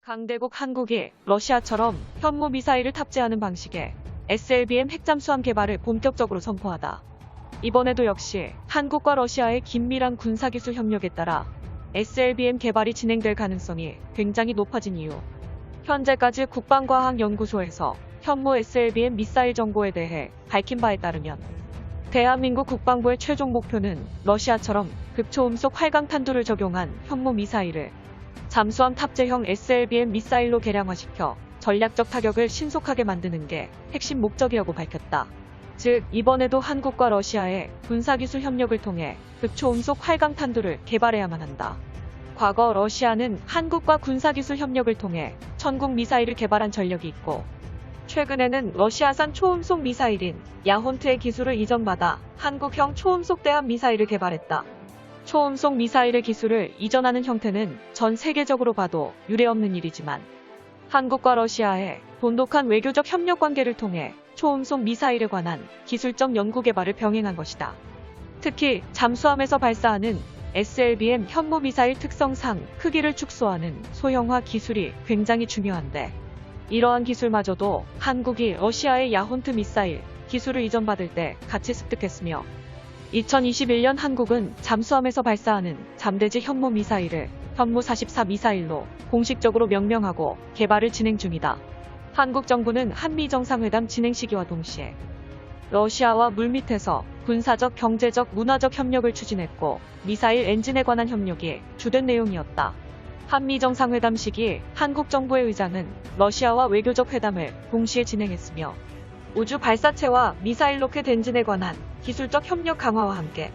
강대국 한국이 러시아처럼 현무 미사일을 탑재하는 방식의 SLBM 핵잠수함 개발을 본격적으로 선포하다. 이번에도 역시 한국과 러시아의 긴밀한 군사기술 협력에 따라 SLBM 개발이 진행될 가능성이 굉장히 높아진 이유. 현재까지 국방과학연구소에서 현무 SLBM 미사일 정보에 대해 밝힌 바에 따르면 대한민국 국방부의 최종 목표는 러시아처럼 극초음속 활강탄두를 적용한 현무 미사일을 잠수함 탑재형 SLBM 미사일로 개량화시켜 전략적 타격을 신속하게 만드는 게 핵심 목적이라고 밝혔다. 즉, 이번에도 한국과 러시아의 군사기술 협력을 통해 극초음속 활강탄두를 개발해야만 한다. 과거 러시아는 한국과 군사기술 협력을 통해 천국 미사일을 개발한 전력이 있고, 최근에는 러시아산 초음속 미사일인 야혼트의 기술을 이전받아 한국형 초음속 대함 미사일을 개발했다. 초음속 미사일의 기술을 이전하는 형태는 전 세계적으로 봐도 유례없는 일이지만, 한국과 러시아의 돈독한 외교적 협력 관계를 통해 초음속 미사일에 관한 기술적 연구 개발을 병행한 것이다. 특히 잠수함에서 발사하는 SLBM 현무 미사일 특성상 크기를 축소하는 소형화 기술이 굉장히 중요한데, 이러한 기술마저도 한국이 러시아의 야혼트 미사일 기술을 이전받을 때 같이 습득했으며, 2021년 한국은 잠수함에서 발사하는 잠대지 현무 미사일을 현무 44 미사일로 공식적으로 명명하고 개발을 진행 중이다. 한국 정부는 한미 정상회담 진행 시기와 동시에 러시아와 물밑에서 군사적, 경제적, 문화적 협력을 추진했고, 미사일 엔진에 관한 협력이 주된 내용이었다. 한미 정상회담 시기 한국 정부의 의장은 러시아와 외교적 회담을 동시에 진행했으며, 우주 발사체와 미사일 로켓 엔진에 관한 기술적 협력 강화와 함께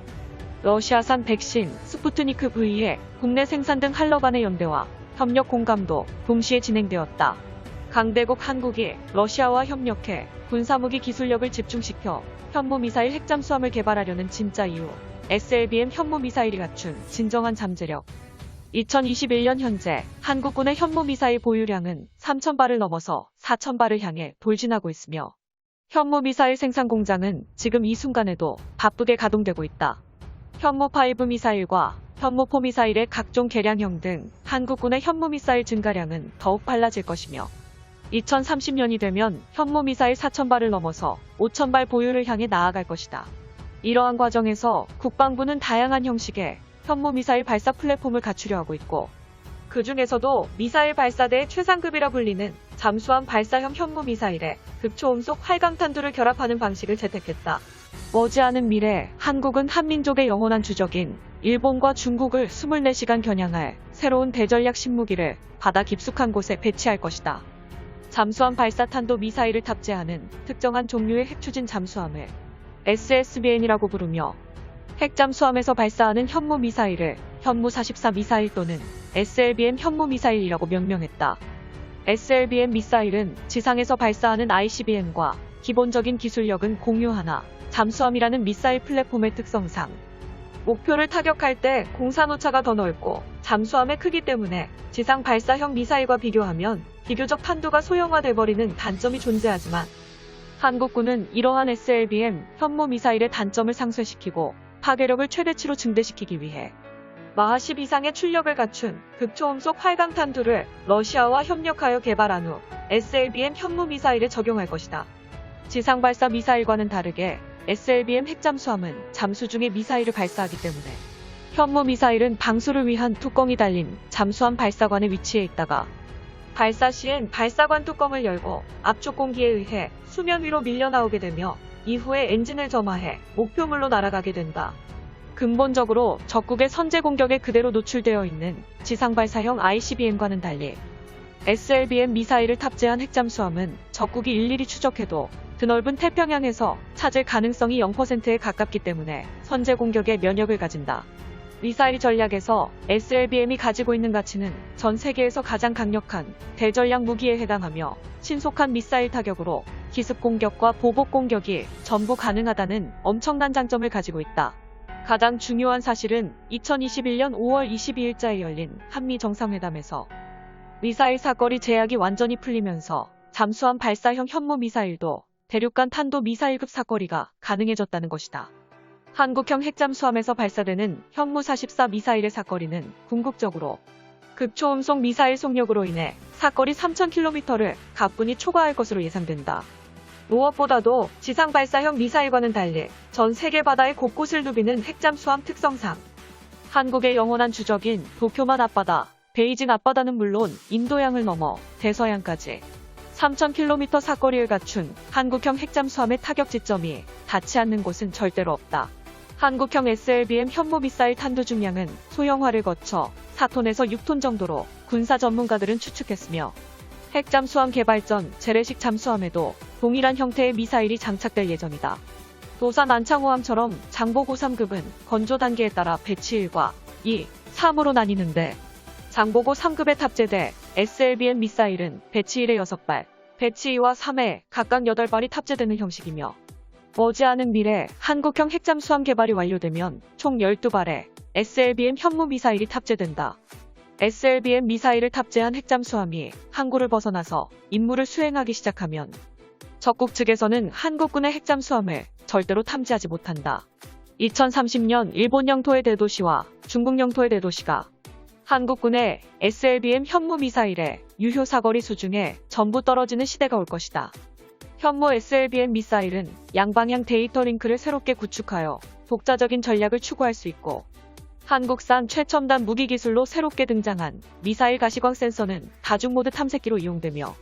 러시아산 백신, 스푸트니크 V의 국내 생산 등 한러 간의 연대와 협력 공감도 동시에 진행되었다. 강대국 한국이 러시아와 협력해 군사무기 기술력을 집중시켜 현무 미사일 핵잠수함을 개발하려는 진짜 이유, SLBM 현무 미사일이 갖춘 진정한 잠재력. 2021년 현재 한국군의 현무 미사일 보유량은 3,000발을 넘어서 4,000발을 향해 돌진하고 있으며, 현무 미사일 생산 공장은 지금 이 순간에도 바쁘게 가동되고 있다. 현무5 미사일과 현무4 미사일의 각종 개량형 등 한국군의 현무 미사일 증가량은 더욱 빨라질 것이며, 2030년이 되면 현무 미사일 4,000발을 넘어서 5,000발 보유를 향해 나아갈 것이다. 이러한 과정에서 국방부는 다양한 형식의 현무 미사일 발사 플랫폼을 갖추려 하고 있고, 그 중에서도 미사일 발사대의 최상급이라 불리는 잠수함 발사형 현무 미사일에 극초음속 활강탄두를 결합하는 방식을 채택했다. 머지않은 미래 한국은 한민족의 영원한 주적인 일본과 중국을 24시간 겨냥할 새로운 대전략 신무기를 바다 깊숙한 곳에 배치할 것이다. 잠수함 발사탄도 미사일을 탑재하는 특정한 종류의 핵추진 잠수함을 SSBN이라고 부르며, 핵잠수함에서 발사하는 현무 미사일을 현무 44 미사일 또는 SLBM 현무 미사일이라고 명명했다. SLBM 미사일은 지상에서 발사하는 ICBM과 기본적인 기술력은 공유하나, 잠수함이라는 미사일 플랫폼의 특성상 목표를 타격할 때 공산오차가 더 넓고, 잠수함의 크기 때문에 지상 발사형 미사일과 비교하면 비교적 탄두가 소형화돼버리는 단점이 존재하지만, 한국군은 이러한 SLBM 현무 미사일의 단점을 상쇄시키고 파괴력을 최대치로 증대시키기 위해 마하 10 이상의 출력을 갖춘 극초음속 활강탄두를 러시아와 협력하여 개발한 후 SLBM 현무 미사일에 적용할 것이다. 지상 발사 미사일과는 다르게 SLBM 핵잠수함은 잠수 중에 미사일을 발사하기 때문에, 현무 미사일은 방수를 위한 뚜껑이 달린 잠수함 발사관에 위치해 있다가 발사 시엔 발사관 뚜껑을 열고 압축 공기에 의해 수면 위로 밀려 나오게 되며, 이후에 엔진을 점화해 목표물로 날아가게 된다. 근본적으로 적국의 선제 공격에 그대로 노출되어 있는 지상 발사형 ICBM과는 달리 SLBM 미사일을 탑재한 핵잠수함은 적국이 일일이 추적해도 드넓은 태평양에서 찾을 가능성이 0%에 가깝기 때문에 선제 공격에 면역을 가진다. 미사일 전략에서 SLBM이 가지고 있는 가치는 전 세계에서 가장 강력한 대전략 무기에 해당하며, 신속한 미사일 타격으로 기습 공격과 보복 공격이 전부 가능하다는 엄청난 장점을 가지고 있다. 가장 중요한 사실은 2021년 5월 22일자에 열린 한미 정상회담에서 미사일 사거리 제약이 완전히 풀리면서 잠수함 발사형 현무 미사일도 대륙간 탄도 미사일급 사거리가 가능해졌다는 것이다. 한국형 핵잠수함에서 발사되는 현무 44 미사일의 사거리는 궁극적으로 극초음속 미사일 속력으로 인해 사거리 3,000km를 가뿐히 초과할 것으로 예상된다. 무엇보다도 지상 발사형 미사일과는 달리 전 세계 바다의 곳곳을 누비는 핵잠수함 특성상 한국의 영원한 주적인 도쿄만 앞바다, 베이징 앞바다는 물론 인도양을 넘어 대서양까지 3,000km 사거리를 갖춘 한국형 핵잠수함의 타격 지점이 닿지 않는 곳은 절대로 없다. 한국형 SLBM 현무미사일 탄두 중량은 소형화를 거쳐 4톤에서 6톤 정도로 군사 전문가들은 추측했으며 핵잠수함 개발 전 재래식 잠수함에도 동일한 형태의 미사일이 장착될 예정이다. 도산 안창호함처럼 장보고 3급은 건조 단계에 따라 배치 1과 2, 3으로 나뉘는데 장보고 3급에 탑재돼 SLBM 미사일은 배치 1에 6발, 배치 2와 3에 각각 8발이 탑재되는 형식이며 머지않은 미래 한국형 핵잠수함 개발이 완료되면 총 12발의 SLBM 현무 미사일이 탑재된다. SLBM 미사일을 탑재한 핵잠수함이 항구를 벗어나서 임무를 수행하기 시작하면 적국 측에서는 한국군의 핵잠수함을 절대로 탐지하지 못한다. 2030년 일본 영토의 대도시와 중국 영토의 대도시가 한국군의 SLBM 현무 미사일의 유효 사거리 수중에 전부 떨어지는 시대가 올 것이다. 현무 SLBM 미사일은 양방향 데이터 링크를 새롭게 구축하여 독자적인 전략을 추구할 수 있고 한국산 최첨단 무기 기술로 새롭게 등장한 미사일 가시광 센서는 다중모드 탐색기로 이용되며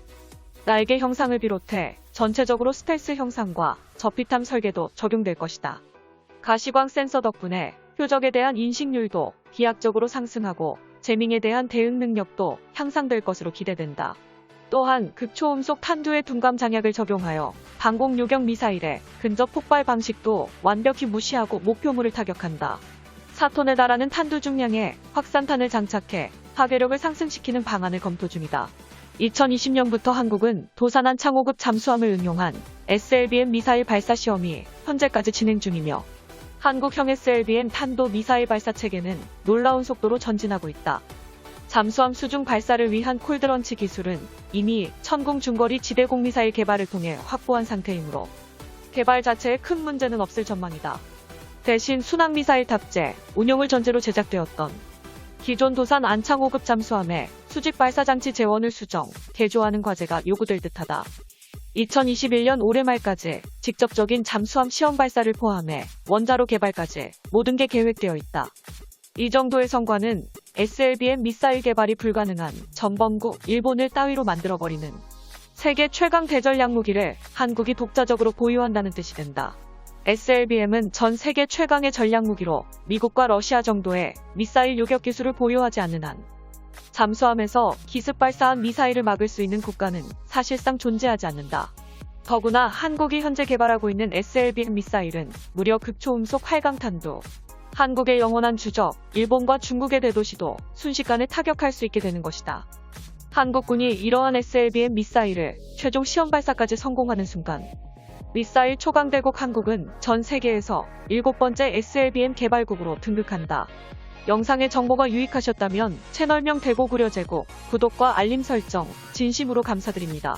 날개 형상을 비롯해 전체적으로 스텔스 형상과 저피탐 설계도 적용될 것이다. 가시광 센서 덕분에 표적에 대한 인식률도 비약적으로 상승하고 재밍에 대한 대응 능력도 향상될 것으로 기대된다. 또한 극초음속 탄두의 둔감 장약을 적용하여 방공 요격 미사일의 근접 폭발 방식도 완벽히 무시하고 목표물을 타격한다. 4톤에 달하는 탄두 중량의 확산탄을 장착해 파괴력을 상승시키는 방안을 검토 중이다. 2020년부터 한국은 도산한 창호급 잠수함을 응용한 SLBM 미사일 발사 시험이 현재까지 진행 중이며 한국형 SLBM 탄도 미사일 발사 체계는 놀라운 속도로 전진하고 있다. 잠수함 수중 발사를 위한 콜드런치 기술은 이미 천공 중거리 지대공 미사일 개발을 통해 확보한 상태이므로 개발 자체에 큰 문제는 없을 전망이다. 대신 순항미사일 탑재, 운용을 전제로 제작되었던 기존 도산 안창호급 잠수함의 수직 발사 장치 재원을 수정, 개조하는 과제가 요구될 듯하다. 2021년 올해 말까지 직접적인 잠수함 시험 발사를 포함해 원자로 개발까지 모든 게 계획되어 있다. 이 정도의 성과는 SLBM 미사일 개발이 불가능한 전범국 일본을 따위로 만들어버리는 세계 최강 대전략 무기를 한국이 독자적으로 보유한다는 뜻이 된다. SLBM은 전 세계 최강의 전략 무기로 미국과 러시아 정도의 미사일 요격 기술을 보유하지 않는 한 잠수함에서 기습 발사한 미사일을 막을 수 있는 국가는 사실상 존재하지 않는다. 더구나 한국이 현재 개발하고 있는 SLBM 미사일은 무려 극초음속 활강탄두, 한국의 영원한 주적, 일본과 중국의 대도시도 순식간에 타격할 수 있게 되는 것이다. 한국군이 이러한 SLBM 미사일을 최종 시험 발사까지 성공하는 순간 미사일 초강대국 한국은 전 세계에서 7번째 SLBM 개발국으로 등극한다. 영상의 정보가 유익하셨다면 채널명 대고구려제국 구독과 알림 설정 진심으로 감사드립니다.